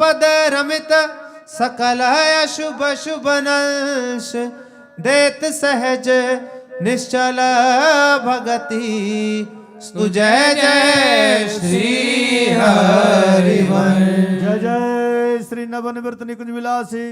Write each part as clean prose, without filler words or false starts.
पद रमित सकल अशुभ शुभ नंश देत सहज निश्चल भगति स्तु जय जय श्री हरिवंश। जय जय श्री नवनिवृत्त निकुंज विलासी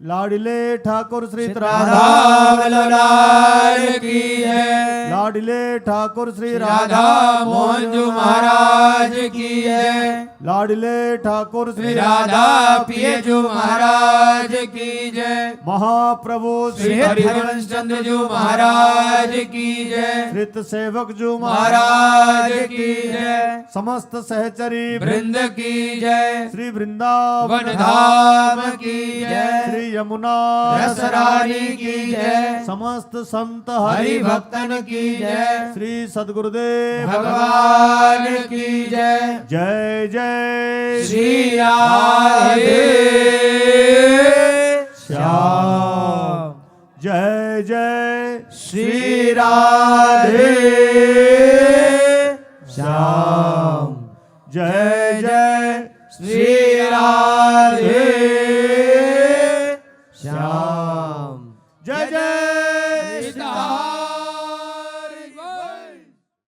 लाडिले ठाकुर श्री राधा लाल की जय। लाडिले ठाकुर श्री राधा मोहन जी महाराज की जय। लाडिले ठाकुर श्री राधा पिय जी महाराज की जय। महाप्रभु श्री हरिवंश चंद्र जी महाराज की जय। श्रित सेवक जू महाराज की जय। समस्त सहचरी वृंद की जय। श्री वृंदावन धाम की जय। श्री यमुना रसरानी की जय। समस्त संत हरि भक्तन की जय। श्री सद्गुरुदेव भगवान की जय। जय जय श्री राधे श्याम। जय जय श्री राधे श्याम। जय जय श्री राधे श्याम। जय जय